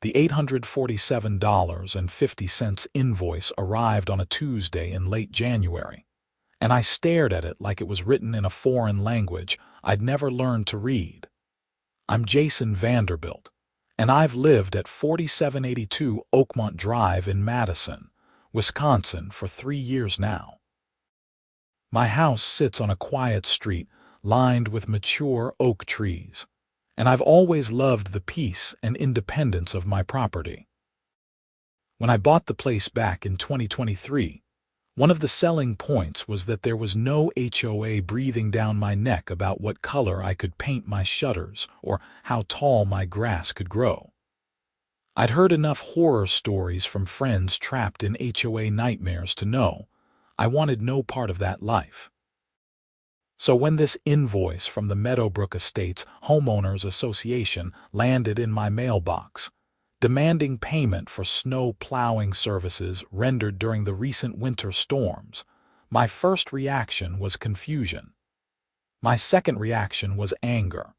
The $847.50 invoice arrived on a Tuesday in late January, and I stared at it like it was written in a foreign language I'd never learned to read. I'm Jason Vanderbilt, and I've lived at 4782 Oakmont Drive in Madison, Wisconsin for 3 years now. My house sits on a quiet street lined with mature oak trees, and I've always loved the peace and independence of my property. When I bought the place back in 2023, one of the selling points was that there was no HOA breathing down my neck about what color I could paint my shutters or how tall my grass could grow. I'd heard enough horror stories from friends trapped in HOA nightmares to know I wanted no part of that life. So when this invoice from the Meadowbrook Estates Homeowners Association landed in my mailbox, demanding payment for snow plowing services rendered during the recent winter storms, my first reaction was confusion. My second reaction was anger.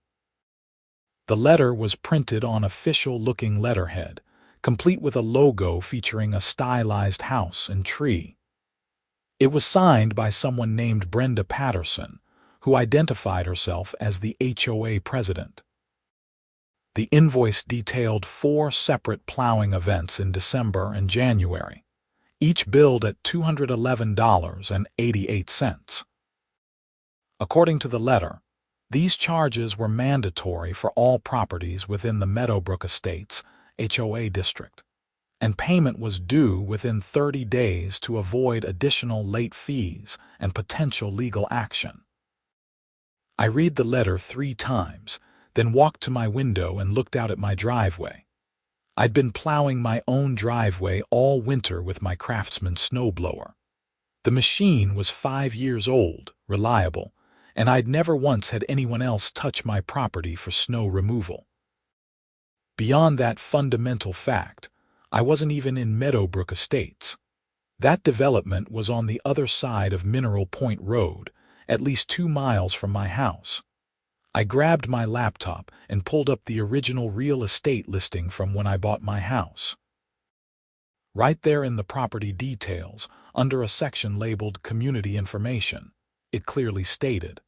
The letter was printed on official-looking letterhead, complete with a logo featuring a stylized house and tree. It was signed by someone named Brenda Patterson, who identified herself as the HOA president. The invoice detailed 4 separate plowing events in December and January, each billed at $211.88. According to the letter, these charges were mandatory for all properties within the Meadowbrook Estates HOA district, and payment was due within 30 days to avoid additional late fees and potential legal action. I read the letter 3 times, then walked to my window and looked out at my driveway. I'd been plowing my own driveway all winter with my Craftsman snowblower. The machine was 5 years old, reliable, and I'd never once had anyone else touch my property for snow removal. Beyond that fundamental fact, I wasn't even in Meadowbrook Estates. That development was on the other side of Mineral Point Road, at least 2 miles from my house. I grabbed my laptop and pulled up the original real estate listing from when I bought my house. Right there in the property details, under a section labeled Community Information, it clearly stated,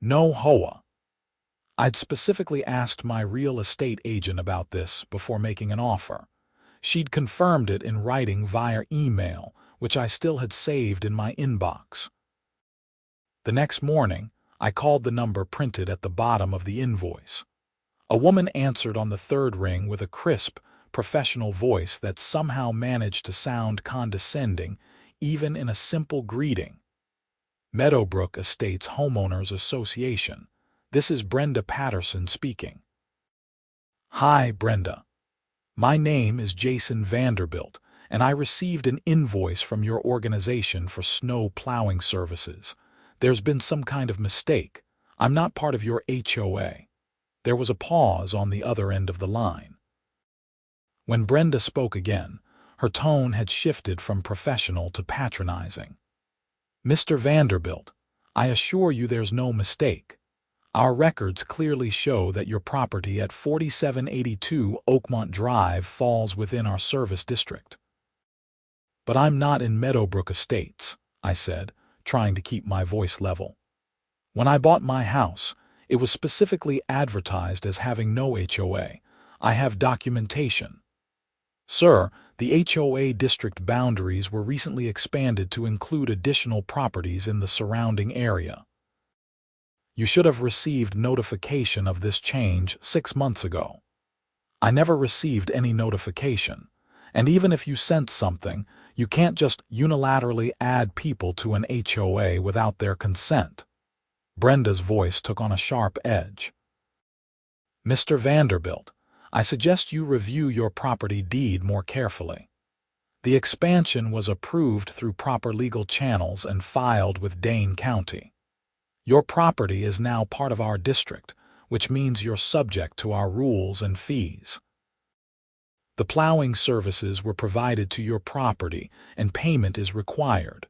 "No HOA." I'd specifically asked my real estate agent about this before making an offer. She'd confirmed it in writing via email, which I still had saved in my inbox. The next morning, I called the number printed at the bottom of the invoice. A woman answered on the 3rd ring with a crisp, professional voice that somehow managed to sound condescending, even in a simple greeting. "Meadowbrook Estates Homeowners Association. This is Brenda Patterson speaking." "Hi, Brenda. My name is Jason Vanderbilt, and I received an invoice from your organization for snow plowing services. There's been some kind of mistake. I'm not part of your HOA." There was a pause on the other end of the line. When Brenda spoke again, her tone had shifted from professional to patronizing. "Mr. Vanderbilt, I assure you there's no mistake. Our records clearly show that your property at 4782 Oakmont Drive falls within our service district." "But I'm not in Meadowbrook Estates," I said, trying to keep my voice level. "When I bought my house, it was specifically advertised as having no HOA. I have documentation." "Sir, the HOA district boundaries were recently expanded to include additional properties in the surrounding area. You should have received notification of this change 6 months ago." "I never received any notification, and even if you sent something, you can't just unilaterally add people to an HOA without their consent." Brenda's voice took on a sharp edge. "Mr. Vanderbilt, I suggest you review your property deed more carefully. The expansion was approved through proper legal channels and filed with Dane County. Your property is now part of our district, which means you're subject to our rules and fees. The plowing services were provided to your property and payment is required."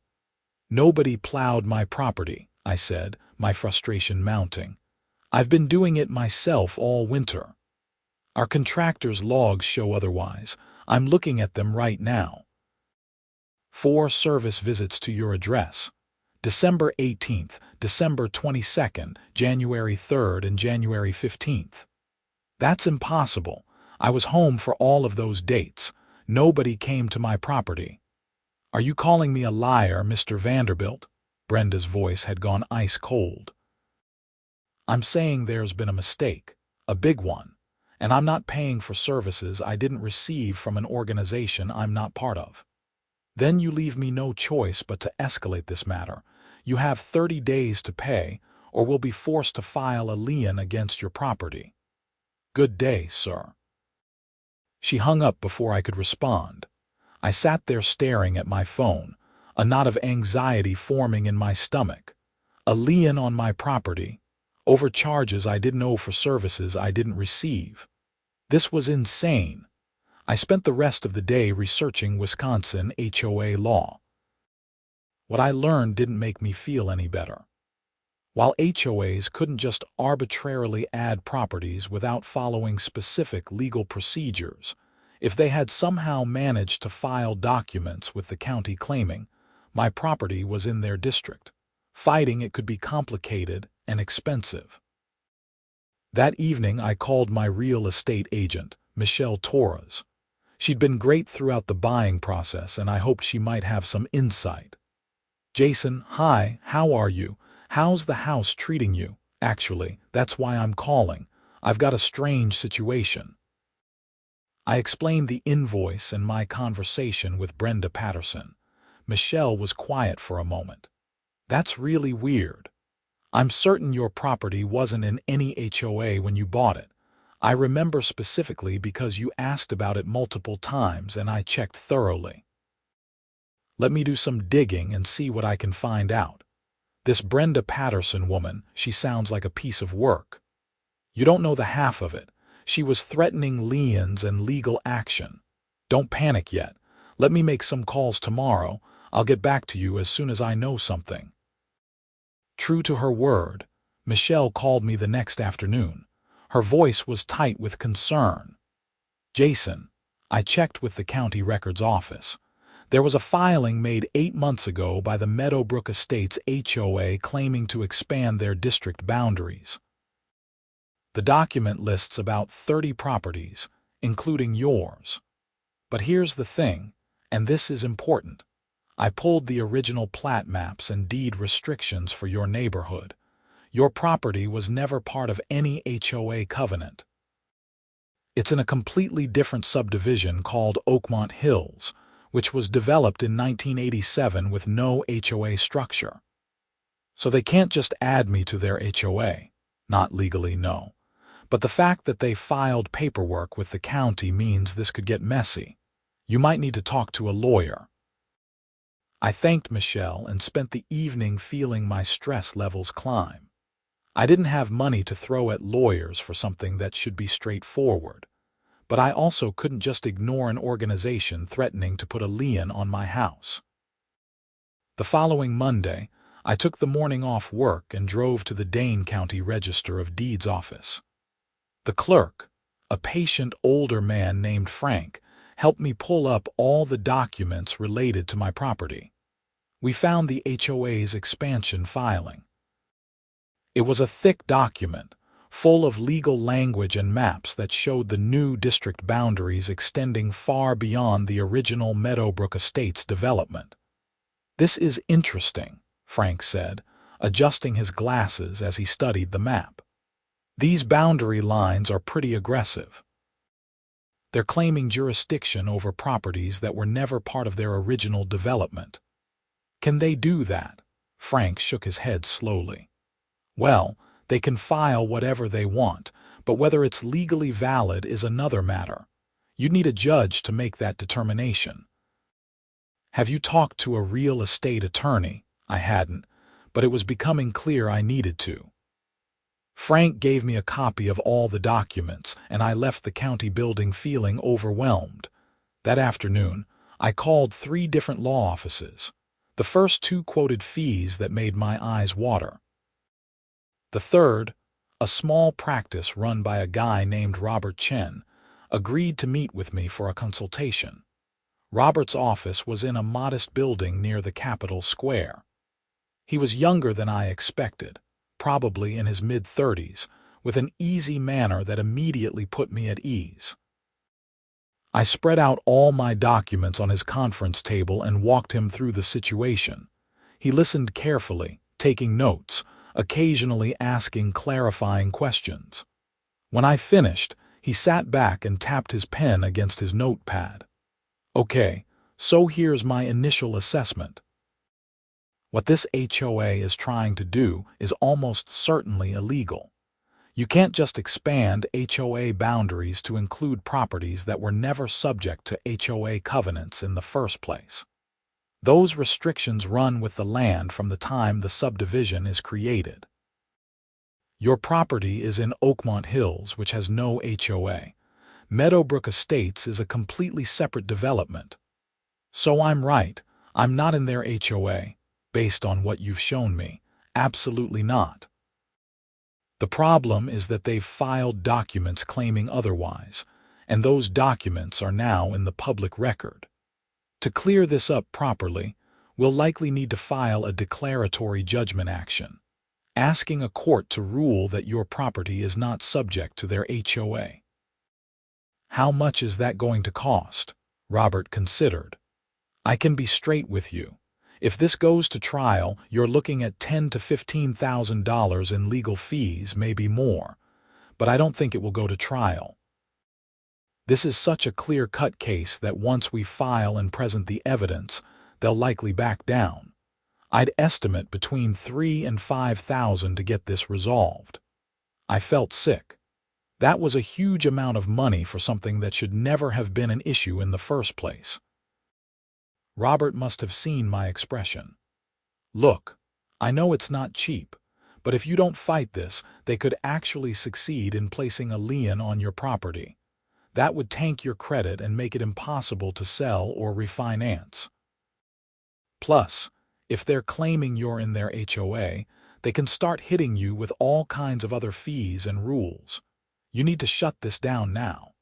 "Nobody plowed my property," I said, my frustration mounting. "I've been doing it myself all winter." Our contractor's logs show otherwise. I'm looking at them right now. 4 service visits to your address. December 18th, December 22nd, January 3rd, and January 15th. That's impossible. I was home for all of those dates. Nobody came to my property. Are you calling me a liar, Mr. Vanderbilt? Brenda's voice had gone ice cold. I'm saying there's been a mistake, a big one, and I'm not paying for services I didn't receive from an organization I'm not part of. Then you leave me no choice but to escalate this matter. You have 30 days to pay, or we'll be forced to file a lien against your property. Good day, sir. She hung up before I could respond. I sat there staring at my phone, a knot of anxiety forming in my stomach. A lien on my property, over charges I didn't owe for services I didn't receive. This was insane. I spent the rest of the day researching Wisconsin HOA law. What I learned didn't make me feel any better. While HOAs couldn't just arbitrarily add properties without following specific legal procedures, if they had somehow managed to file documents with the county claiming my property was in their district, fighting it could be complicated and expensive. That evening I called my real estate agent, Michelle Torres. She'd been great throughout the buying process, and I hoped she might have some insight. Jason, hi, how are you? How's the house treating you? Actually, that's why I'm calling. I've got a strange situation. I explained the invoice and my conversation with Brenda Patterson. Michelle was quiet for a moment. That's really weird. I'm certain your property wasn't in any HOA when you bought it. I remember specifically because you asked about it multiple times and I checked thoroughly. Let me do some digging and see what I can find out. This Brenda Patterson woman, she sounds like a piece of work. You don't know the half of it. She was threatening liens and legal action. Don't panic yet. Let me make some calls tomorrow. I'll get back to you as soon as I know something. True to her word, Michelle called me the next afternoon. Her voice was tight with concern. Jason, I checked with the county records office. There was a filing made 8 months ago by the Meadowbrook Estates HOA claiming to expand their district boundaries. The document lists about 30 properties, including yours. But here's the thing, and this is important. I pulled the original plat maps and deed restrictions for your neighborhood. Your property was never part of any HOA covenant. It's in a completely different subdivision called Oakmont Hills, which was developed in 1987 with no HOA structure. So they can't just add me to their HOA. Not legally, no. But the fact that they filed paperwork with the county means this could get messy. You might need to talk to a lawyer. I thanked Michelle and spent the evening feeling my stress levels climb. I didn't have money to throw at lawyers for something that should be straightforward, but I also couldn't just ignore an organization threatening to put a lien on my house. The following Monday, I took the morning off work and drove to the Dane County Register of Deeds office. The clerk, a patient older man named Frank, helped me pull up all the documents related to my property. We found the HOA's expansion filing. It was a thick document, full of legal language and maps that showed the new district boundaries extending far beyond the original Meadowbrook Estates development. This is interesting, Frank said, adjusting his glasses as he studied the map. These boundary lines are pretty aggressive. They're claiming jurisdiction over properties that were never part of their original development. Can they do that? Frank shook his head slowly. Well, they can file whatever they want, but whether it's legally valid is another matter. You'd need a judge to make that determination. Have you talked to a real estate attorney? I hadn't, but it was becoming clear I needed to. Frank gave me a copy of all the documents, and I left the county building feeling overwhelmed. That afternoon, I called 3 different law offices. The first 2 quoted fees that made my eyes water. The third, a small practice run by a guy named Robert Chen, agreed to meet with me for a consultation. Robert's office was in a modest building near the Capitol Square. He was younger than I expected, probably in his mid-30s, with an easy manner that immediately put me at ease. I spread out all my documents on his conference table and walked him through the situation. He listened carefully, taking notes, occasionally asking clarifying questions. When I finished, he sat back and tapped his pen against his notepad. Okay, so here's my initial assessment. What this HOA is trying to do is almost certainly illegal. You can't just expand HOA boundaries to include properties that were never subject to HOA covenants in the first place. Those restrictions run with the land from the time the subdivision is created. Your property is in Oakmont Hills, which has no HOA. Meadowbrook Estates is a completely separate development. So I'm right, I'm not in their HOA, based on what you've shown me. Absolutely not. The problem is that they've filed documents claiming otherwise, and those documents are now in the public record. To clear this up properly, we'll likely need to file a declaratory judgment action, asking a court to rule that your property is not subject to their HOA. How much is that going to cost? Robert considered. I can be straight with you. If this goes to trial, you're looking at $10,000 to $15,000 in legal fees, maybe more. But I don't think it will go to trial. This is such a clear-cut case that once we file and present the evidence, they'll likely back down. I'd estimate between $3,000 and $5,000 to get this resolved. I felt sick. That was a huge amount of money for something that should never have been an issue in the first place. Robert must have seen my expression. Look, I know it's not cheap, but if you don't fight this, they could actually succeed in placing a lien on your property. That would tank your credit and make it impossible to sell or refinance. Plus, if they're claiming you're in their HOA, they can start hitting you with all kinds of other fees and rules. You need to shut this down now.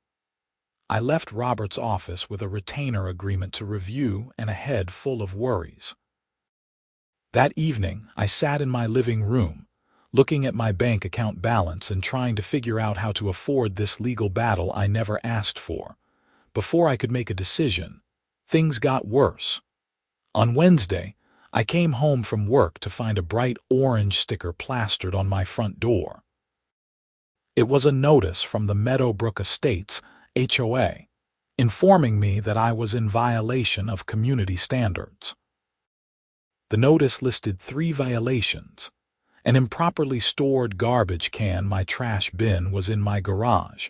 I left Robert's office with a retainer agreement to review and a head full of worries. That evening, I sat in my living room, looking at my bank account balance and trying to figure out how to afford this legal battle I never asked for. Before I could make a decision, things got worse. On Wednesday, I came home from work to find a bright orange sticker plastered on my front door. It was a notice from the Meadowbrook Estates HOA, informing me that I was in violation of community standards. The notice listed 3 violations: an improperly stored garbage can my trash bin was in my garage,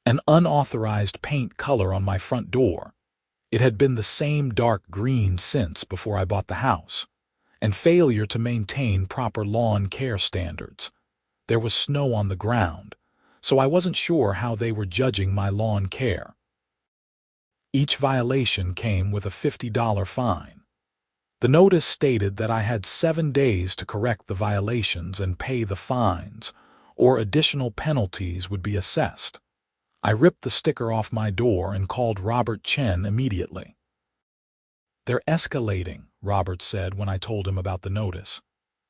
an unauthorized paint color on my front door, it had been the same dark green since before I bought the house, and failure to maintain proper lawn care standards. There was snow on the ground, so I wasn't sure how they were judging my lawn care. Each violation came with a $50 fine. The notice stated that I had 7 days to correct the violations and pay the fines, or additional penalties would be assessed. I ripped the sticker off my door and called Robert Chen immediately. "They're escalating," Robert said when I told him about the notice.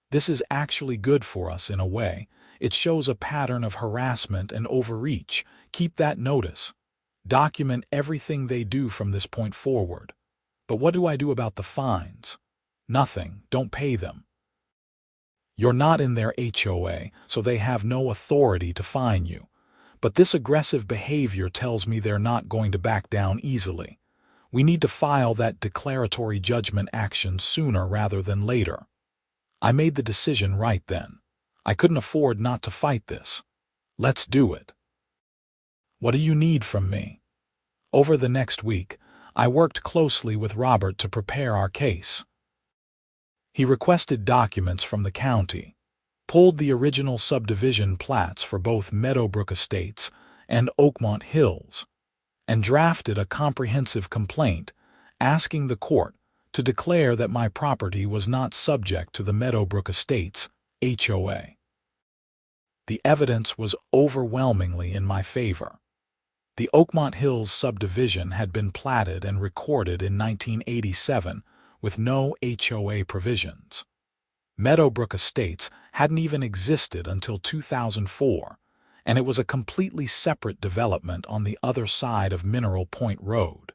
"This is actually good for us in a way. It shows a pattern of harassment and overreach. Keep that notice. Document everything they do from this point forward. But what do I do about the fines?" "Nothing. Don't pay them. You're not in their HOA, so they have no authority to fine you. But this aggressive behavior tells me they're not going to back down easily. We need to file that declaratory judgment action sooner rather than later." I made the decision right then. I couldn't afford not to fight this. Let's do it. "What do you need from me?" Over the next week, I worked closely with Robert to prepare our case. He requested documents from the county, pulled the original subdivision plats for both Meadowbrook Estates and Oakmont Hills, and drafted a comprehensive complaint asking the court to declare that my property was not subject to the Meadowbrook Estates HOA. The evidence was overwhelmingly in my favor. The Oakmont Hills subdivision had been platted and recorded in 1987 with no HOA provisions. Meadowbrook Estates hadn't even existed until 2004, and it was a completely separate development on the other side of Mineral Point Road.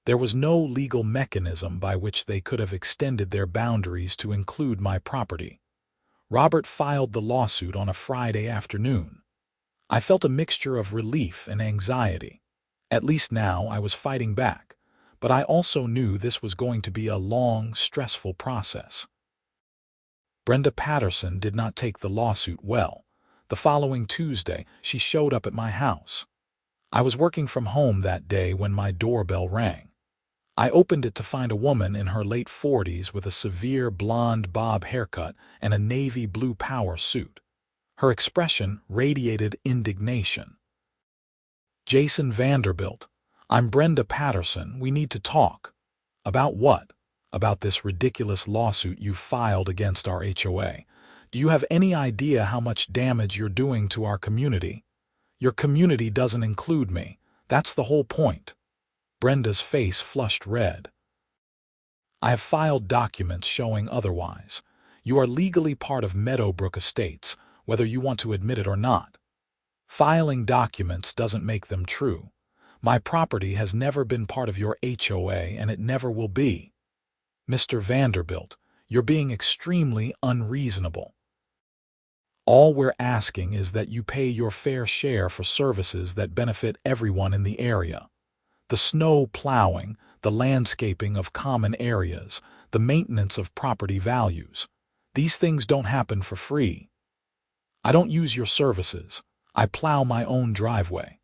There was no legal mechanism by which they could have extended their boundaries to include my property. Robert filed the lawsuit on a Friday afternoon. I felt a mixture of relief and anxiety. At least now I was fighting back, but I also knew this was going to be a long, stressful process. Brenda Patterson did not take the lawsuit well. The following Tuesday, she showed up at my house. I was working from home that day when my doorbell rang. I opened it to find a woman in her late 40s with a severe blonde bob haircut and a navy blue power suit. Her expression radiated indignation. "Jason Vanderbilt, I'm Brenda Patterson. We need to talk." "About what?" "About this ridiculous lawsuit you filed against our HOA. Do you have any idea how much damage you're doing to our community?" "Your community doesn't include me. That's the whole point." Brenda's face flushed red. "I have filed documents showing otherwise. You are legally part of Meadowbrook Estates, whether you want to admit it or not. Filing documents doesn't make them true. My property has never been part of your HOA, and it never will be." "Mr. Vanderbilt, you're being extremely unreasonable. All we're asking is that you pay your fair share for services that benefit everyone in the area. The snow plowing, the landscaping of common areas, the maintenance of property values. These things don't happen for free. I don't use your services. I plow my own driveway.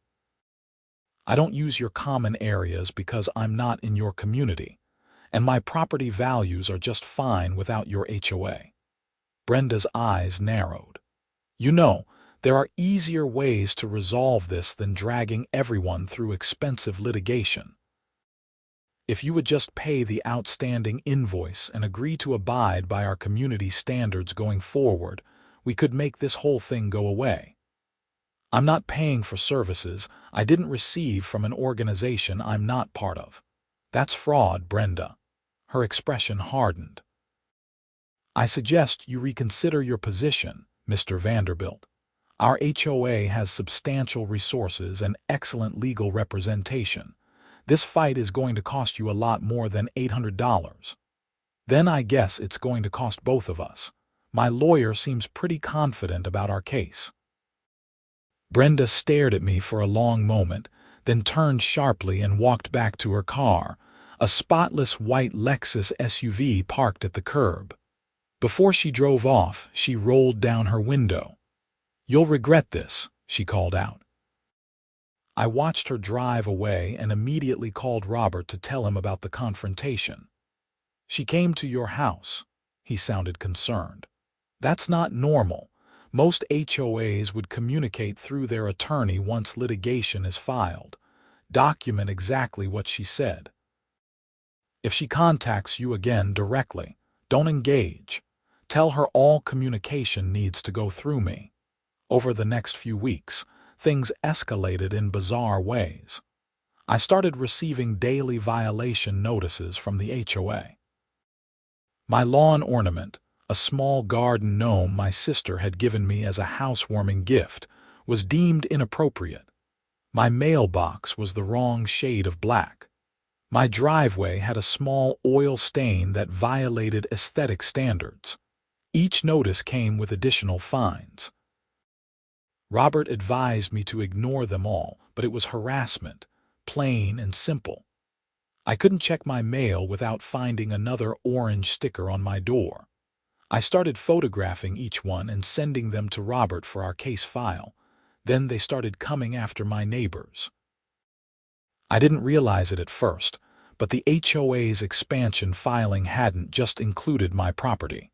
I don't use your common areas because I'm not in your community, and my property values are just fine without your HOA." Brenda's eyes narrowed. "You know, there are easier ways to resolve this than dragging everyone through expensive litigation. If you would just pay the outstanding invoice and agree to abide by our community standards going forward, we could make this whole thing go away." "I'm not paying for services I didn't receive from an organization I'm not part of. That's fraud, Brenda." Her expression hardened. "I suggest you reconsider your position, Mr. Vanderbilt. Our HOA has substantial resources and excellent legal representation. This fight is going to cost you a lot more than $800. Then I guess it's going to cost both of us. My lawyer seems pretty confident about our case." Brenda stared at me for a long moment, then turned sharply and walked back to her car, a spotless white Lexus SUV parked at the curb. Before she drove off, she rolled down her window. "You'll regret this," she called out. I watched her drive away and immediately called Robert to tell him about the confrontation. "She came to your house." He sounded concerned. "That's not normal. Most HOAs would communicate through their attorney once litigation is filed. Document exactly what she said. If she contacts you again directly, don't engage. Tell her all communication needs to go through me." Over the next few weeks, things escalated in bizarre ways. I started receiving daily violation notices from the HOA. My lawn ornament, a small garden gnome my sister had given me as a housewarming gift, was deemed inappropriate. My mailbox was the wrong shade of black. My driveway had a small oil stain that violated aesthetic standards. Each notice came with additional fines. Robert advised me to ignore them all, but it was harassment, plain and simple. I couldn't check my mail without finding another orange sticker on my door. I started photographing each one and sending them to Robert for our case file. Then they started coming after my neighbors. I didn't realize it at first, but the HOA's expansion filing hadn't just included my property.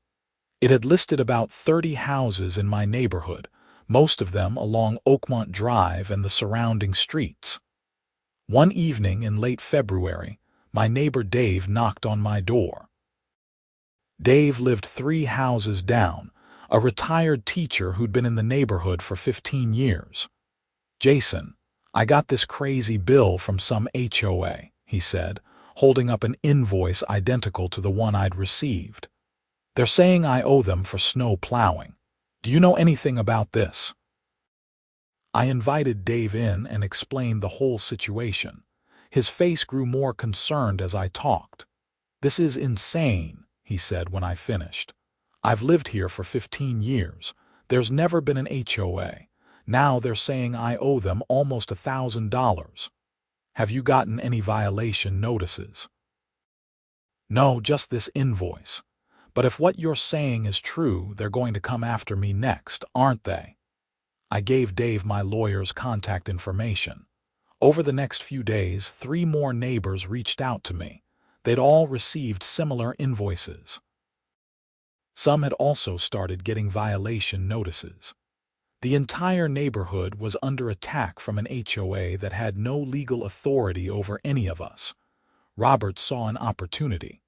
It had listed about 30 houses in my neighborhood, most of them along Oakmont Drive and the surrounding streets. One evening in late February, my neighbor Dave knocked on my door. Dave lived 3 houses down, a retired teacher who'd been in the neighborhood for 15 years. "Jason, I got this crazy bill from some HOA," he said, holding up an invoice identical to the one I'd received. "They're saying I owe them for snow plowing. Do you know anything about this?" I invited Dave in and explained the whole situation. His face grew more concerned as I talked. "This is insane," he said when I finished. "I've lived here for 15 years. There's never been an HOA. Now they're saying I owe them almost $1,000. Have you gotten any violation notices?" "No, just this invoice. But if what you're saying is true, they're going to come after me next, aren't they?" I gave Dave my lawyer's contact information. Over the next few days, 3 more neighbors reached out to me. They'd all received similar invoices. Some had also started getting violation notices. The entire neighborhood was under attack from an HOA that had no legal authority over any of us. Robert saw an opportunity.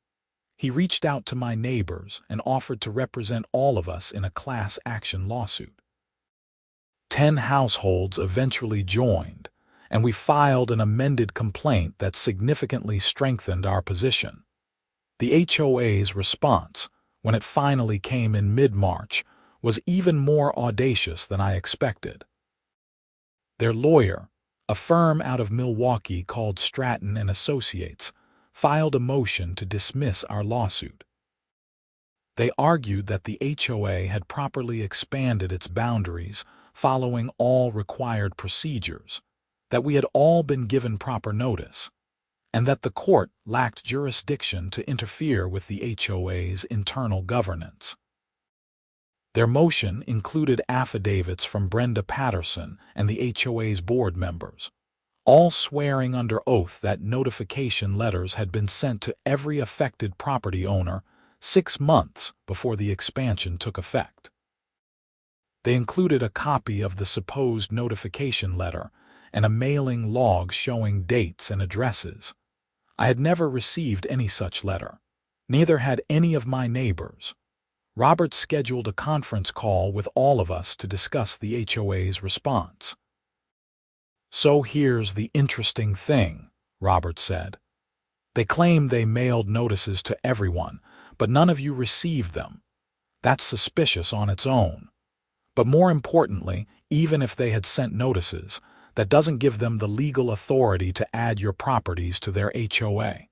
He reached out to my neighbors and offered to represent all of us in a class action lawsuit. 10 households eventually joined, and we filed an amended complaint that significantly strengthened our position. The HOA's response, when it finally came in mid-March, was even more audacious than I expected. Their lawyer, a firm out of Milwaukee called Stratton and Associates, filed a motion to dismiss our lawsuit. They argued that the HOA had properly expanded its boundaries following all required procedures, that we had all been given proper notice, and that the court lacked jurisdiction to interfere with the HOA's internal governance. Their motion included affidavits from Brenda Patterson and the HOA's board members, all swearing under oath that notification letters had been sent to every affected property owner 6 months before the expansion took effect. They included a copy of the supposed notification letter and a mailing log showing dates and addresses. I had never received any such letter. Neither had any of my neighbors. Robert scheduled a conference call with all of us to discuss the HOA's response. "So here's the interesting thing," Robert said. "They claim they mailed notices to everyone, but none of you received them. That's suspicious on its own. But more importantly, even if they had sent notices, that doesn't give them the legal authority to add your properties to their HOA.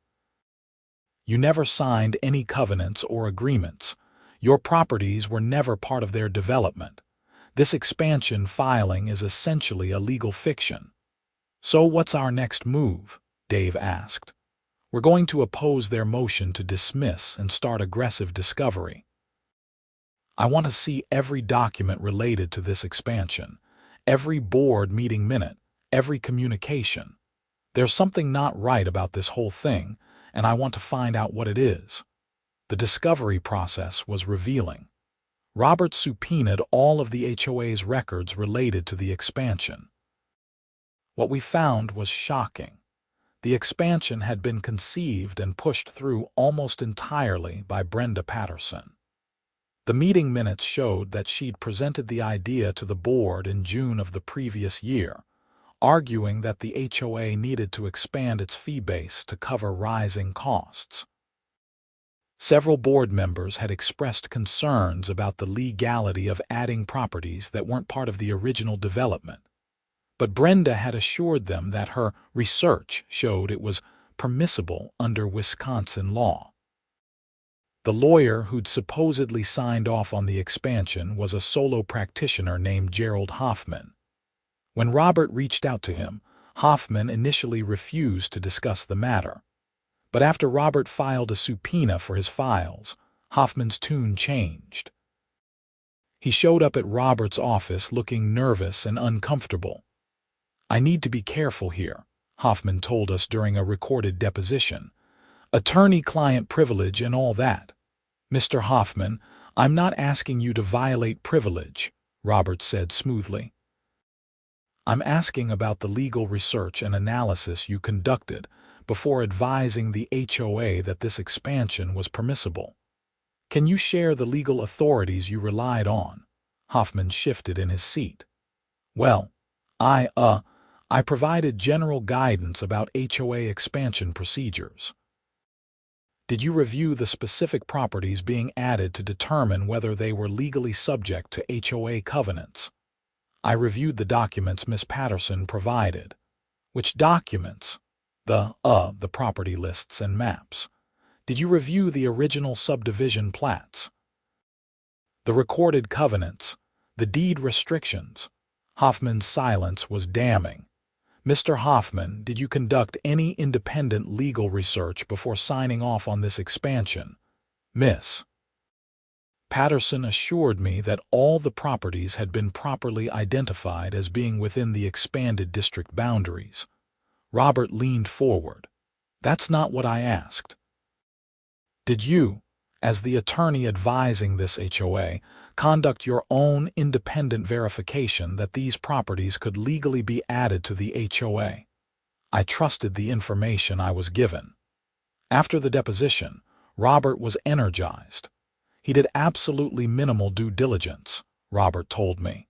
You never signed any covenants or agreements. Your properties were never part of their development. This expansion filing is essentially a legal fiction." "So what's our next move?" Dave asked. "We're going to oppose their motion to dismiss and start aggressive discovery. I want to see every document related to this expansion, every board meeting minute, every communication. There's something not right about this whole thing, and I want to find out what it is." The discovery process was revealing. Robert subpoenaed all of the HOA's records related to the expansion. What we found was shocking. The expansion had been conceived and pushed through almost entirely by Brenda Patterson. The meeting minutes showed that she'd presented the idea to the board in June of the previous year, arguing that the HOA needed to expand its fee base to cover rising costs. Several board members had expressed concerns about the legality of adding properties that weren't part of the original development, but Brenda had assured them that her research showed it was permissible under Wisconsin law. The lawyer who'd supposedly signed off on the expansion was a solo practitioner named Gerald Hoffman. When Robert reached out to him, Hoffman initially refused to discuss the matter. But after Robert filed a subpoena for his files, Hoffman's tune changed. He showed up at Robert's office looking nervous and uncomfortable. "I need to be careful here," Hoffman told us during a recorded deposition. "Attorney-client privilege and all that." "Mr. Hoffman, I'm not asking you to violate privilege," Robert said smoothly. "I'm asking about the legal research and analysis you conducted before advising the HOA that this expansion was permissible. Can you share the legal authorities you relied on? Hoffman shifted in his seat. Well, I provided general guidance about HOA expansion procedures. Did you review the specific properties being added to determine whether they were legally subject to HOA covenants? I reviewed the documents Miss Patterson provided. Which documents? The property lists and maps. Did you review the original subdivision plats? The recorded covenants, the deed restrictions. Hoffman's silence was damning. Mr. Hoffman, did you conduct any independent legal research before signing off on this expansion? Miss Patterson assured me that all the properties had been properly identified as being within the expanded district boundaries. Robert leaned forward. That's not what I asked. Did you, as the attorney advising this HOA, conduct your own independent verification that these properties could legally be added to the HOA? I trusted the information I was given. After the deposition, Robert was energized. He did absolutely minimal due diligence, Robert told me.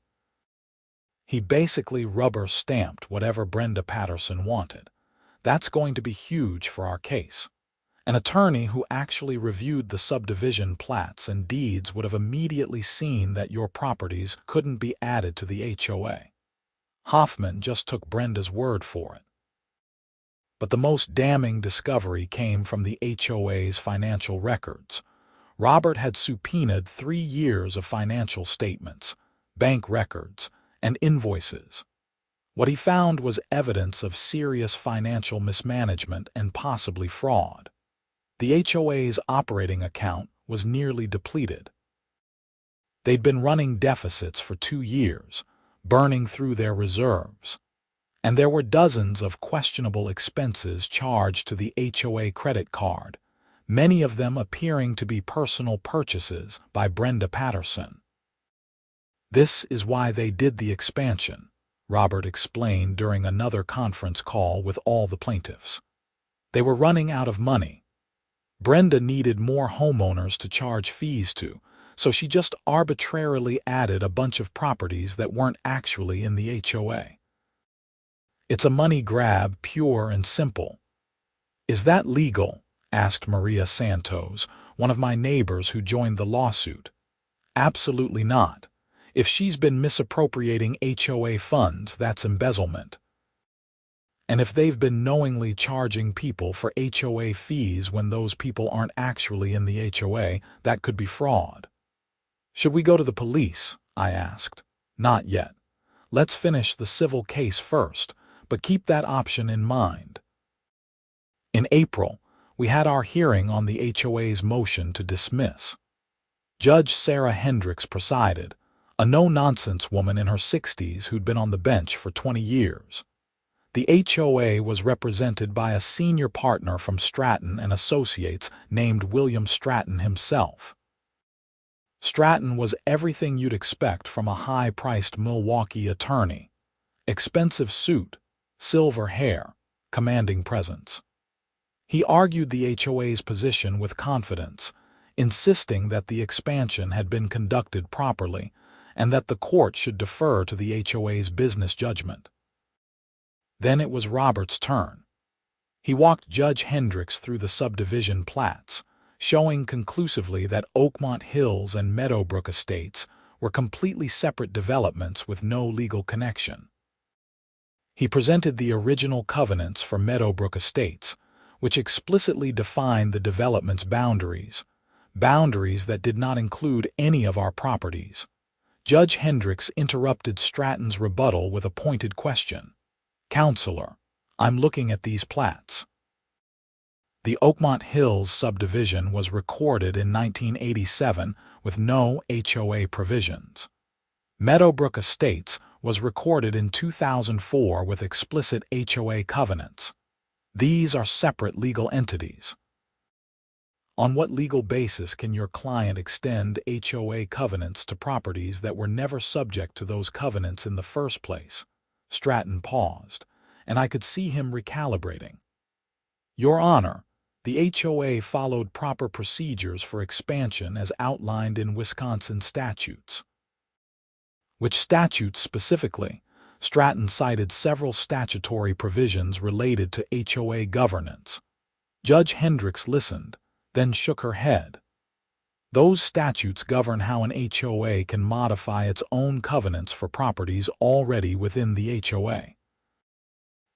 He basically rubber-stamped whatever Brenda Patterson wanted. That's going to be huge for our case. An attorney who actually reviewed the subdivision plats and deeds would have immediately seen that your properties couldn't be added to the HOA. Hoffman just took Brenda's word for it. But the most damning discovery came from the HOA's financial records. Robert had subpoenaed 3 years of financial statements, bank records, and invoices. What he found was evidence of serious financial mismanagement and possibly fraud. The HOA's operating account was nearly depleted. They'd been running deficits for 2 years, burning through their reserves. And there were dozens of questionable expenses charged to the HOA credit card, many of them appearing to be personal purchases by Brenda Patterson. This is why they did the expansion, Robert explained during another conference call with all the plaintiffs. They were running out of money. Brenda needed more homeowners to charge fees to, so she just arbitrarily added a bunch of properties that weren't actually in the HOA. It's a money grab, pure and simple. Is that legal? Asked Maria Santos, one of my neighbors who joined the lawsuit. Absolutely not. If she's been misappropriating HOA funds, that's embezzlement. And if they've been knowingly charging people for HOA fees when those people aren't actually in the HOA, that could be fraud. Should we go to the police? I asked. Not yet. Let's finish the civil case first, but keep that option in mind. In April, we had our hearing on the HOA's motion to dismiss. Judge Sarah Hendricks presided, a no-nonsense woman in her 60s who'd been on the bench for 20 years. The HOA was represented by a senior partner from Stratton and Associates named William Stratton himself. Stratton was everything you'd expect from a high-priced Milwaukee attorney. Expensive suit, silver hair, commanding presence. He argued the HOA's position with confidence, insisting that the expansion had been conducted properly and that the court should defer to the HOA's business judgment. Then it was Robert's turn. He walked Judge Hendricks through the subdivision plats, showing conclusively that Oakmont Hills and Meadowbrook Estates were completely separate developments with no legal connection. He presented the original covenants for Meadowbrook Estates, which explicitly defined the development's boundaries that did not include any of our properties. Judge Hendricks interrupted Stratton's rebuttal with a pointed question. Counselor, I'm looking at these plats. The Oakmont Hills subdivision was recorded in 1987 with no HOA provisions. Meadowbrook Estates was recorded in 2004 with explicit HOA covenants. These are separate legal entities. On what legal basis can your client extend HOA covenants to properties that were never subject to those covenants in the first place? Stratton paused, and I could see him recalibrating. Your Honor, The HOA followed proper procedures for expansion as outlined in Wisconsin statutes. Which statutes specifically? Stratton cited several statutory provisions related to HOA governance. Judge Hendricks listened, then shook her head. Those statutes govern how an HOA can modify its own covenants for properties already within the HOA.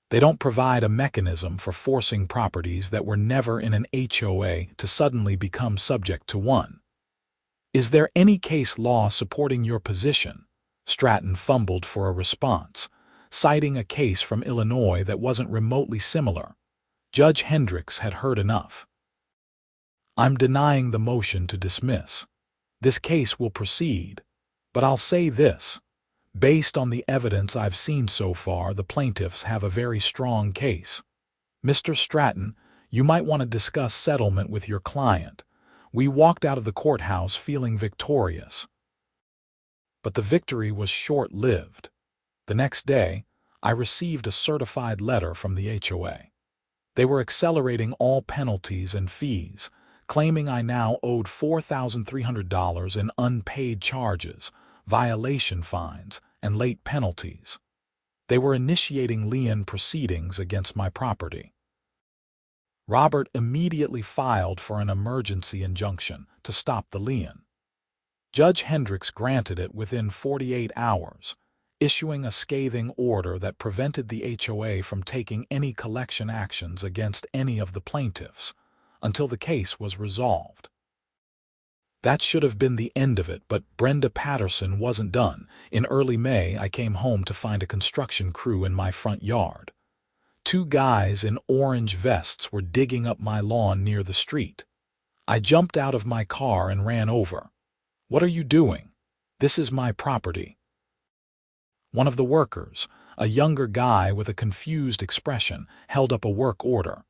They don't provide a mechanism for forcing properties that were never in an HOA to suddenly become subject to one. Is there any case law supporting your position? Stratton fumbled for a response, citing a case from Illinois that wasn't remotely similar. Judge Hendricks had heard enough. I'm denying the motion to dismiss. This case will proceed, but I'll say this. Based on the evidence I've seen so far, the plaintiffs have a very strong case. Mr. Stratton, you might want to discuss settlement with your client. We walked out of the courthouse feeling victorious. But the victory was short-lived. The next day, I received a certified letter from the HOA. They were accelerating all penalties and fees, claiming I now owed $4,300 in unpaid charges, violation fines, and late penalties. They were initiating lien proceedings against my property. Robert immediately filed for an emergency injunction to stop the lien. Judge Hendricks granted it within 48 hours, issuing a scathing order that prevented the HOA from taking any collection actions against any of the plaintiffs until the case was resolved. That should have been the end of it, but Brenda Patterson wasn't done. In early May, I came home to find a construction crew in my front yard. 2 guys in orange vests were digging up my lawn near the street. I jumped out of my car and ran over. "What are you doing? This is my property." One of the workers, a younger guy with a confused expression, held up a work order.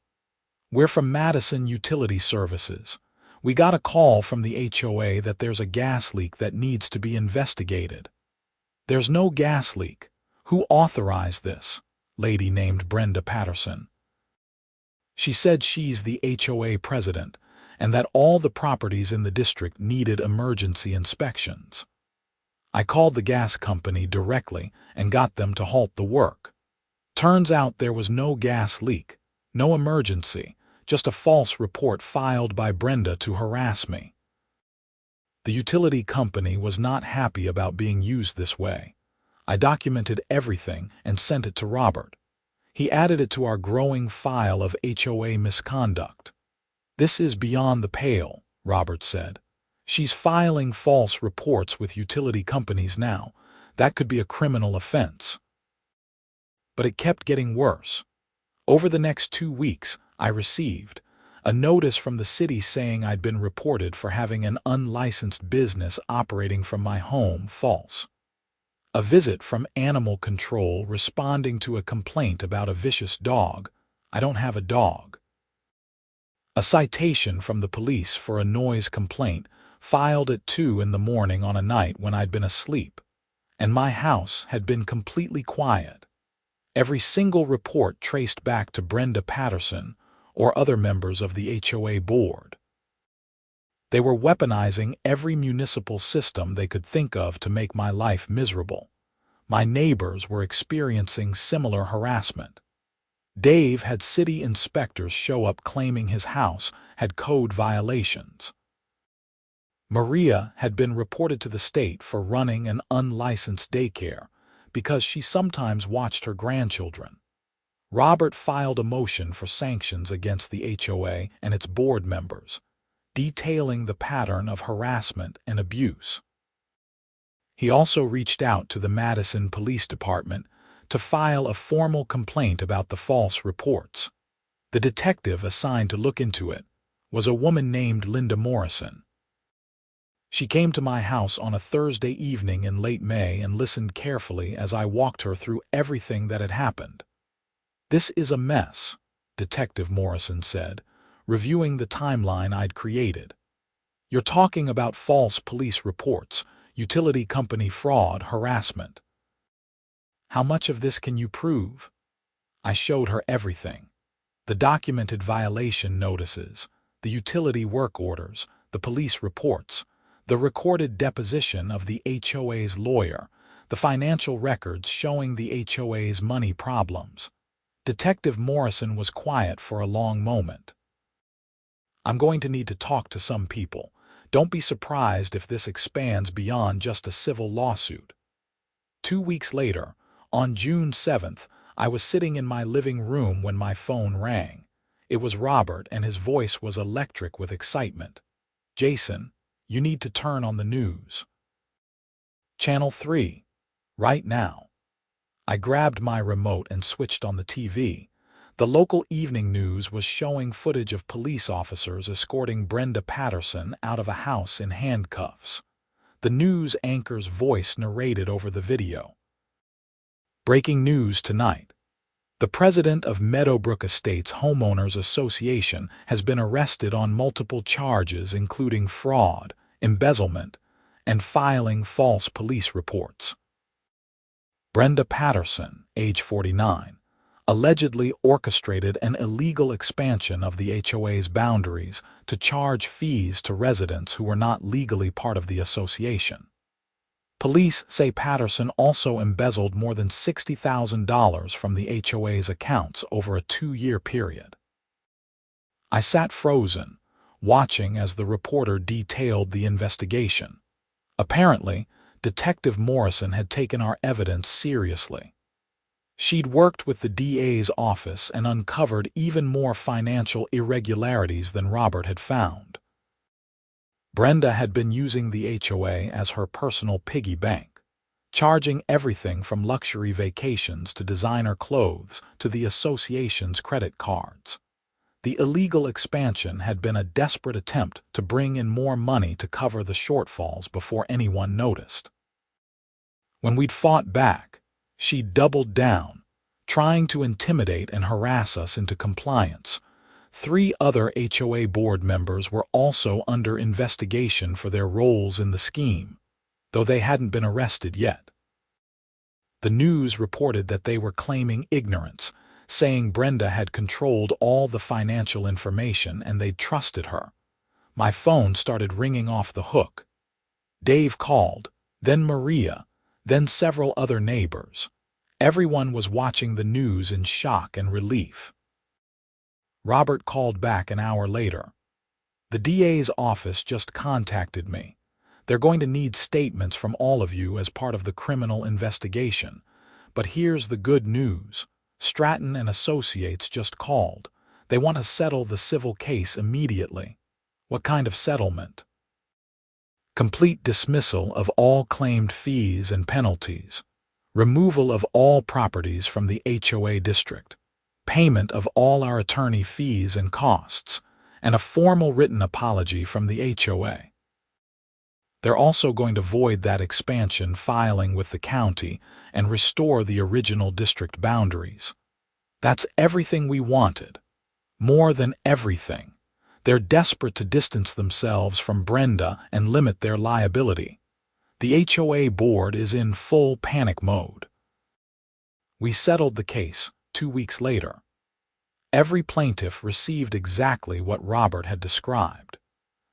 "We're from Madison Utility Services. We got a call from the HOA that there's a gas leak that needs to be investigated." "There's no gas leak. Who authorized this?" Lady named Brenda Patterson. "She said she's the HOA president and that all the properties in the district needed emergency inspections. I called the gas company directly and got them to halt the work. Turns out there was no gas leak, no emergency, just a false report filed by Brenda to harass me. The utility company was not happy about being used this way. I documented everything and sent it to Robert. He added it to our growing file of HOA misconduct." "This is beyond the pale," Robert said. "She's filing false reports with utility companies now. That could be a criminal offense." But it kept getting worse. Over the next 2 weeks, I received a notice from the city saying I'd been reported for having an unlicensed business operating from my home, false. A visit from Animal Control responding to a complaint about a vicious dog. I don't have a dog. A citation from the police for a noise complaint filed at 2 in the morning on a night when I'd been asleep, and my house had been completely quiet. Every single report traced back to Brenda Patterson or other members of the HOA board. They were weaponizing every municipal system they could think of to make my life miserable. My neighbors were experiencing similar harassment. Dave had city inspectors show up claiming his house had code violations. Maria had been reported to the state for running an unlicensed daycare because she sometimes watched her grandchildren. Robert filed a motion for sanctions against the HOA and its board members, detailing the pattern of harassment and abuse. He also reached out to the Madison Police Department to file a formal complaint about the false reports. The detective assigned to look into it was a woman named Linda Morrison. She came to my house on a Thursday evening in late May and listened carefully as I walked her through everything that had happened. "This is a mess," Detective Morrison said, reviewing the timeline I'd created. "You're talking about false police reports, utility company fraud, harassment. How much of this can you prove?" I showed her everything. The documented violation notices, the utility work orders, the police reports, the recorded deposition of the HOA's lawyer, the financial records showing the HOA's money problems. Detective Morrison was quiet for a long moment. "I'm going to need to talk to some people. Don't be surprised if this expands beyond just a civil lawsuit." 2 weeks later, on June 7th, I was sitting in my living room when my phone rang. It was Robert, and his voice was electric with excitement. "Jason, you need to turn on the news. Channel 3. Right now." I grabbed my remote and switched on the TV. The local evening news was showing footage of police officers escorting Brenda Patterson out of a house in handcuffs. The news anchor's voice narrated over the video. "Breaking news tonight. The president of Meadowbrook Estates Homeowners Association has been arrested on multiple charges including fraud, embezzlement, and filing false police reports. Brenda Patterson, age 49, allegedly orchestrated an illegal expansion of the HOA's boundaries to charge fees to residents who were not legally part of the association. Police say Patterson also embezzled more than $60,000 from the HOA's accounts over a 2-year period." I sat frozen, watching as the reporter detailed the investigation. Apparently, Detective Morrison had taken our evidence seriously. She'd worked with the DA's office and uncovered even more financial irregularities than Robert had found. Brenda had been using the HOA as her personal piggy bank, charging everything from luxury vacations to designer clothes to the association's credit cards. The illegal expansion had been a desperate attempt to bring in more money to cover the shortfalls before anyone noticed. When we'd fought back, she doubled down, trying to intimidate and harass us into compliance. 3 other HOA board members were also under investigation for their roles in the scheme, though they hadn't been arrested yet. The news reported that they were claiming ignorance, saying Brenda had controlled all the financial information and they'd trusted her. My phone started ringing off the hook. Dave called, then Maria, then several other neighbors. Everyone was watching the news in shock and relief. Robert called back an hour later. "The DA's office just contacted me. They're going to need statements from all of you as part of the criminal investigation. But here's the good news. Stratton and Associates just called. They want to settle the civil case immediately." "What kind of settlement?" "Complete dismissal of all claimed fees and penalties, removal of all properties from the HOA district, payment of all our attorney fees and costs, and a formal written apology from the HOA. They're also going to void that expansion filing with the county and restore the original district boundaries. That's everything we wanted. More than everything. They're desperate to distance themselves from Brenda and limit their liability. The HOA board is in full panic mode." We settled the case 2 weeks later. Every plaintiff received exactly what Robert had described.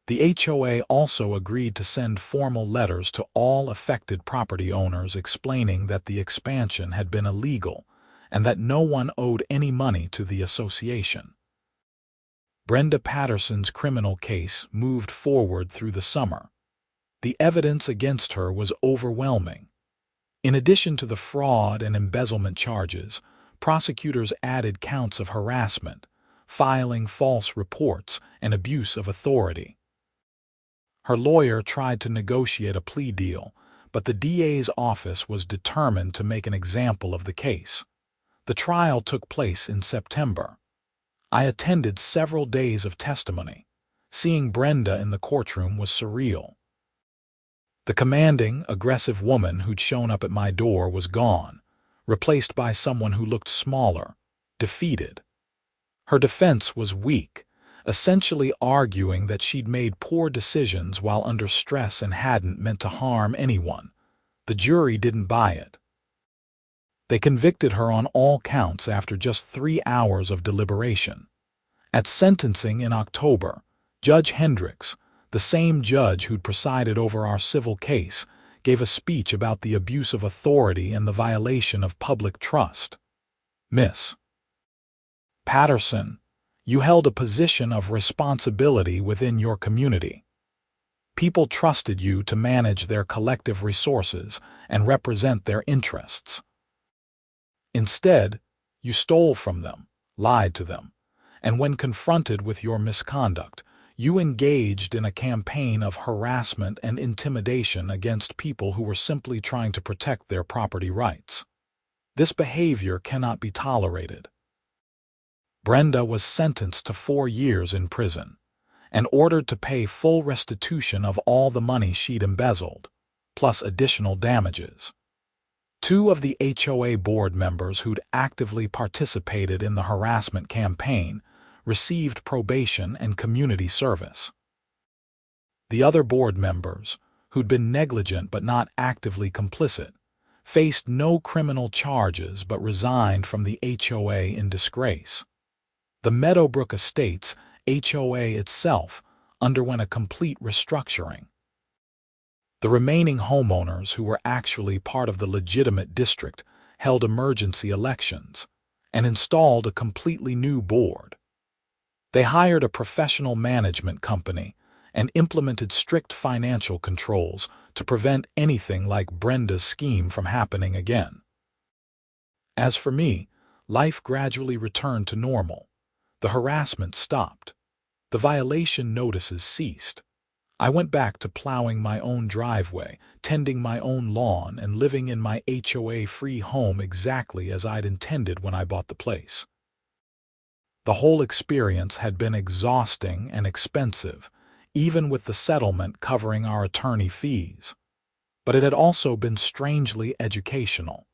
The HOA also agreed to send formal letters to all affected property owners explaining that the expansion had been illegal and that no one owed any money to the association. Brenda Patterson's criminal case moved forward through the summer. The evidence against her was overwhelming. In addition to the fraud and embezzlement charges, prosecutors added counts of harassment, filing false reports, and abuse of authority. Her lawyer tried to negotiate a plea deal, but the DA's office was determined to make an example of the case. The trial took place in September. I attended several days of testimony. Seeing Brenda in the courtroom was surreal. The commanding, aggressive woman who'd shown up at my door was gone, replaced by someone who looked smaller, defeated. Her defense was weak, essentially arguing that she'd made poor decisions while under stress and hadn't meant to harm anyone. The jury didn't buy it. They convicted her on all counts after just 3 hours of deliberation. At sentencing in October, Judge Hendricks, the same judge who'd presided over our civil case, gave a speech about the abuse of authority and the violation of public trust. Miss Patterson, you held a position of responsibility within your community. People trusted you to manage their collective resources and represent their interests. Instead, you stole from them, lied to them, and when confronted with your misconduct, you engaged in a campaign of harassment and intimidation against people who were simply trying to protect their property rights. This behavior cannot be tolerated. Brenda was sentenced to 4 years in prison and ordered to pay full restitution of all the money she'd embezzled, plus additional damages. 2 of the HOA board members who'd actively participated in the harassment campaign received probation and community service. The other board members, who'd been negligent but not actively complicit, faced no criminal charges but resigned from the HOA in disgrace. The Meadowbrook Estates HOA itself underwent a complete restructuring. The remaining homeowners who were actually part of the legitimate district held emergency elections and installed a completely new board. They hired a professional management company and implemented strict financial controls to prevent anything like Brenda's scheme from happening again. As for me, life gradually returned to normal. The harassment stopped. The violation notices ceased. I went back to plowing my own driveway, tending my own lawn, and living in my HOA-free home exactly as I'd intended when I bought the place. The whole experience had been exhausting and expensive, even with the settlement covering our attorney fees. But it had also been strangely educational.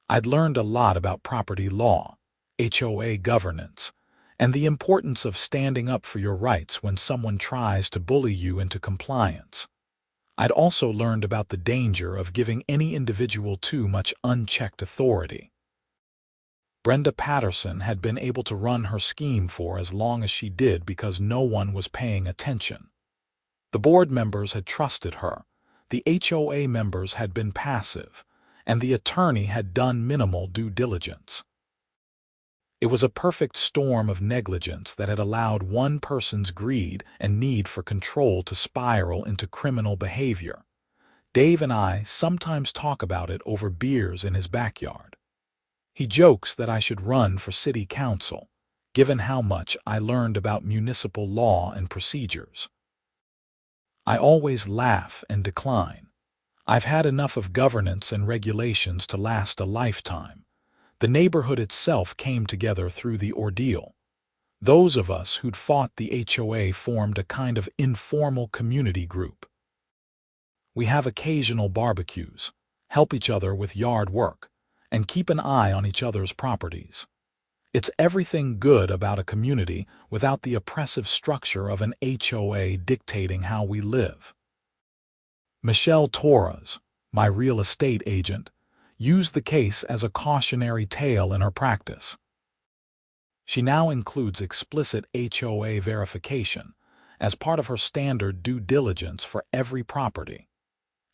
I'd learned a lot about property law, HOA governance, and the importance of standing up for your rights when someone tries to bully you into compliance. I'd also learned about the danger of giving any individual too much unchecked authority. Brenda Patterson had been able to run her scheme for as long as she did because no one was paying attention. The board members had trusted her, the HOA members had been passive, and the attorney had done minimal due diligence. It was a perfect storm of negligence that had allowed one person's greed and need for control to spiral into criminal behavior. Dave and I sometimes talk about it over beers in his backyard. He jokes that I should run for city council, given how much I learned about municipal law and procedures. I always laugh and decline. I've had enough of governance and regulations to last a lifetime. The neighborhood itself came together through the ordeal. Those of us who'd fought the HOA formed a kind of informal community group. We have occasional barbecues, help each other with yard work, and keep an eye on each other's properties. It's everything good about a community without the oppressive structure of an HOA dictating how we live. Michelle Torres, my real estate agent, used the case as a cautionary tale in her practice. She now includes explicit HOA verification as part of her standard due diligence for every property.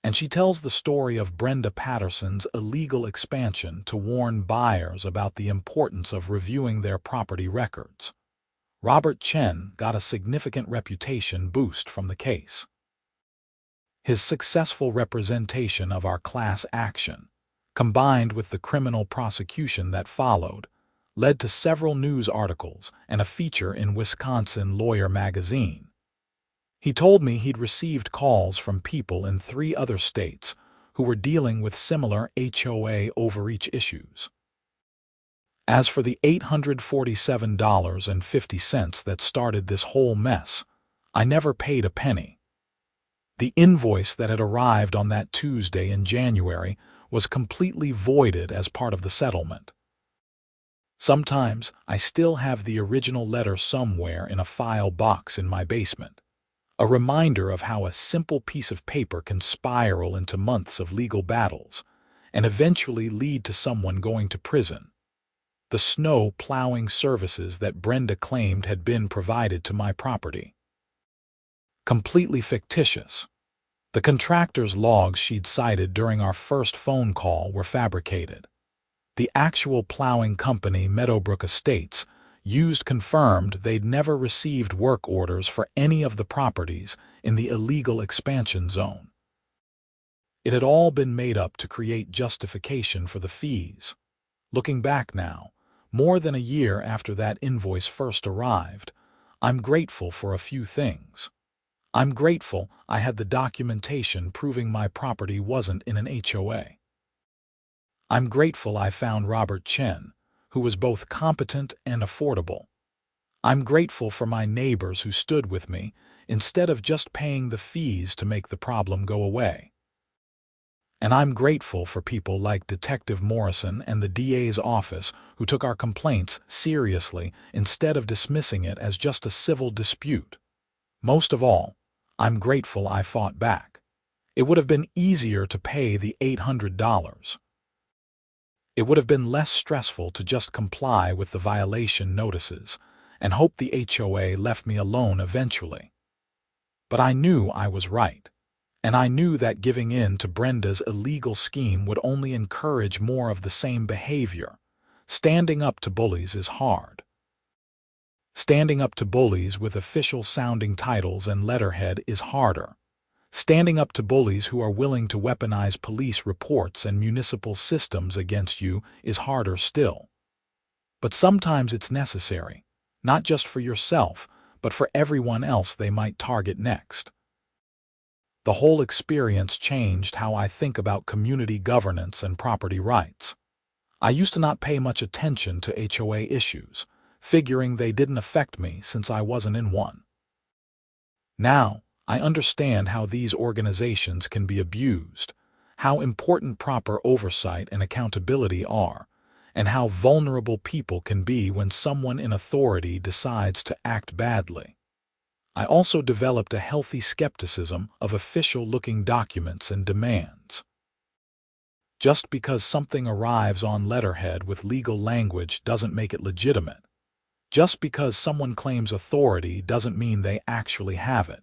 And she tells the story of Brenda Patterson's illegal expansion to warn buyers about the importance of reviewing their property records. Robert Chen got a significant reputation boost from the case. His successful representation of our class action, combined with the criminal prosecution that followed, led to several news articles and a feature in Wisconsin Lawyer magazine. He told me he'd received calls from people in 3 other states who were dealing with similar HOA overreach issues. As for the $847.50 that started this whole mess, I never paid a penny. The invoice that had arrived on that Tuesday in January was completely voided as part of the settlement. Sometimes I still have the original letter somewhere in a file box in my basement, a reminder of how a simple piece of paper can spiral into months of legal battles, and eventually lead to someone going to prison. The snow plowing services that Brenda claimed had been provided to my property. Completely fictitious. The contractor's logs she'd cited during our first phone call were fabricated. The actual plowing company, Meadowbrook Estates, confirmed they'd never received work orders for any of the properties in the illegal expansion zone. It had all been made up to create justification for the fees. Looking back now, more than a year after that invoice first arrived, I'm grateful for a few things. I'm grateful I had the documentation proving my property wasn't in an HOA. I'm grateful I found Robert Chen, who was both competent and affordable. I'm grateful for my neighbors who stood with me instead of just paying the fees to make the problem go away. And I'm grateful for people like Detective Morrison and the DA's office who took our complaints seriously instead of dismissing it as just a civil dispute. Most of all, I'm grateful I fought back. It would have been easier to pay the $800. It would have been less stressful to just comply with the violation notices and hope the HOA left me alone eventually. But I knew I was right, and I knew that giving in to Brenda's illegal scheme would only encourage more of the same behavior. Standing up to bullies is hard. Standing up to bullies with official-sounding titles and letterhead is harder. Standing up to bullies who are willing to weaponize police reports and municipal systems against you is harder still. But sometimes it's necessary, not just for yourself, but for everyone else they might target next. The whole experience changed how I think about community governance and property rights. I used to not pay much attention to HOA issues, figuring they didn't affect me since I wasn't in one. Now, I understand how these organizations can be abused, how important proper oversight and accountability are, and how vulnerable people can be when someone in authority decides to act badly. I also developed a healthy skepticism of official-looking documents and demands. Just because something arrives on letterhead with legal language doesn't make it legitimate. Just because someone claims authority doesn't mean they actually have it.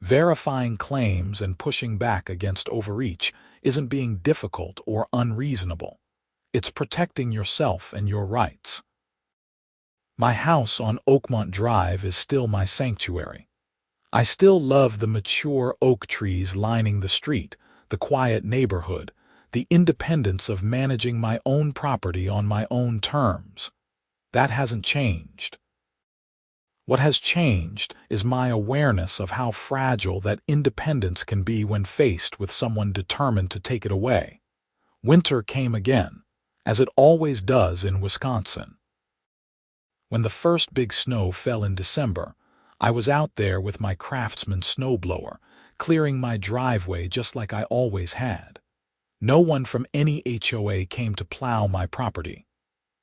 Verifying claims and pushing back against overreach isn't being difficult or unreasonable. It's protecting yourself and your rights. My house on Oakmont Drive is still my sanctuary. I still love the mature oak trees lining the street, the quiet neighborhood, the independence of managing my own property on my own terms. That hasn't changed. What has changed is my awareness of how fragile that independence can be when faced with someone determined to take it away. Winter came again, as it always does in Wisconsin. When the first big snow fell in December, I was out there with my Craftsman snowblower, clearing my driveway just like I always had. No one from any HOA came to plow my property.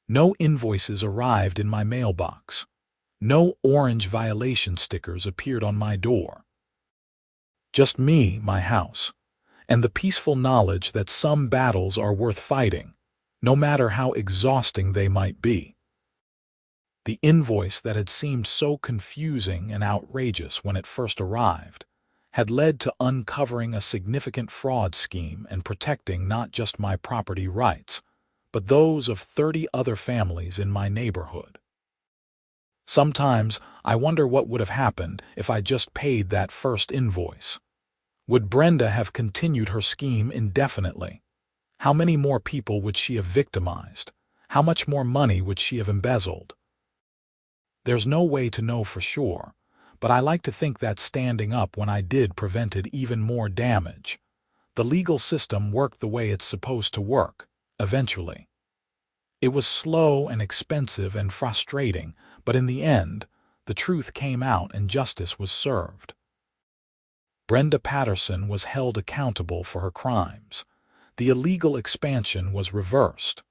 No invoices arrived in my mailbox. No orange violation stickers appeared on my door. Just me, my house, and the peaceful knowledge that some battles are worth fighting, no matter how exhausting they might be. The invoice that had seemed so confusing and outrageous when it first arrived had led to uncovering a significant fraud scheme and protecting not just my property rights, but those of 30 other families in my neighborhood. Sometimes I wonder what would have happened if I just paid that first invoice. Would Brenda have continued her scheme indefinitely? How many more people would she have victimized? How much more money would she have embezzled? There's no way to know for sure, but I like to think that standing up when I did prevented even more damage. The legal system worked the way it's supposed to work, eventually. It was slow and expensive and frustrating, but in the end, the truth came out and justice was served. Brenda Patterson was held accountable for her crimes. The illegal expansion was reversed.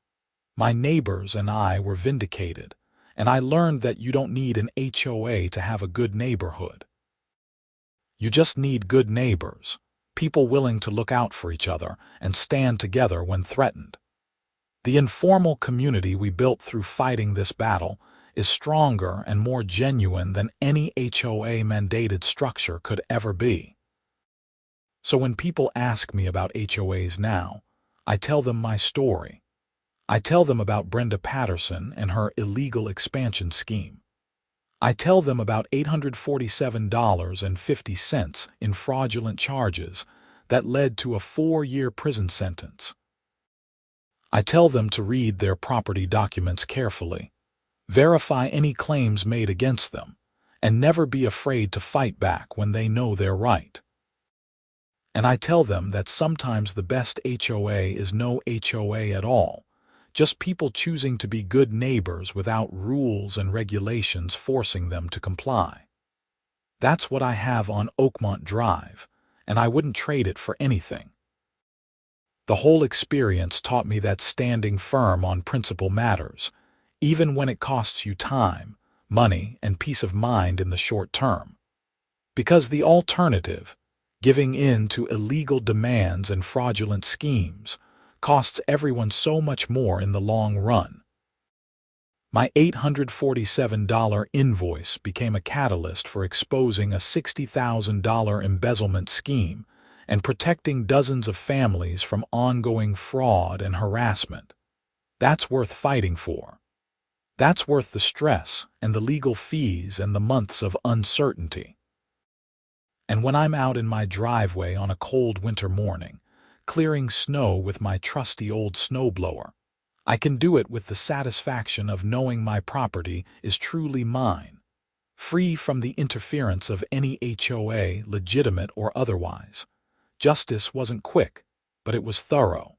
My neighbors and I were vindicated, and I learned that you don't need an HOA to have a good neighborhood. You just need good neighbors, people willing to look out for each other and stand together when threatened. The informal community we built through fighting this battle is stronger and more genuine than any HOA-mandated structure could ever be. So when people ask me about HOAs now, I tell them my story. I tell them about Brenda Patterson and her illegal expansion scheme. I tell them about $847.50 in fraudulent charges that led to a 4-year prison sentence. I tell them to read their property documents carefully, verify any claims made against them, and never be afraid to fight back when they know they're right. And I tell them that sometimes the best HOA is no HOA at all, just people choosing to be good neighbors without rules and regulations forcing them to comply. That's what I have on Oakmont Drive, and I wouldn't trade it for anything. The whole experience taught me that standing firm on principle matters, even when it costs you time, money, and peace of mind in the short term. Because the alternative, giving in to illegal demands and fraudulent schemes, costs everyone so much more in the long run. My $847 invoice became a catalyst for exposing a $60,000 embezzlement scheme and protecting dozens of families from ongoing fraud and harassment. That's worth fighting for. That's worth the stress and the legal fees and the months of uncertainty. And when I'm out in my driveway on a cold winter morning, clearing snow with my trusty old snowblower, I can do it with the satisfaction of knowing my property is truly mine, free from the interference of any HOA, legitimate or otherwise. Justice wasn't quick, but it was thorough.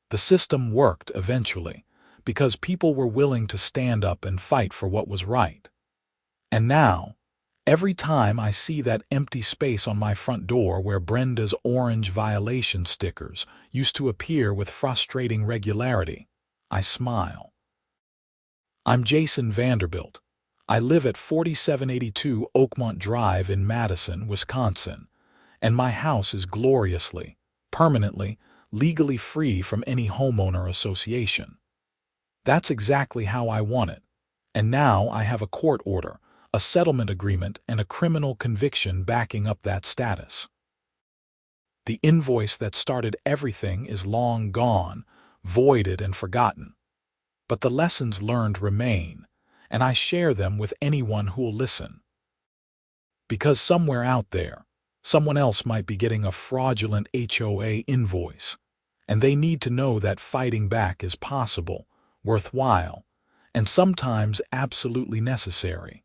The system worked eventually, because people were willing to stand up and fight for what was right. And now, every time I see that empty space on my front door where Brenda's orange violation stickers used to appear with frustrating regularity, I smile. I'm Jason Vanderbilt. I live at 4782 Oakmont Drive in Madison, Wisconsin, and my house is gloriously, permanently, legally free from any homeowner association. That's exactly how I want it, and now I have a court order, a settlement agreement, and a criminal conviction backing up that status. The invoice that started everything is long gone, voided and forgotten. But the lessons learned remain, and I share them with anyone who'll listen. Because somewhere out there, someone else might be getting a fraudulent HOA invoice, and they need to know that fighting back is possible, worthwhile, and sometimes absolutely necessary.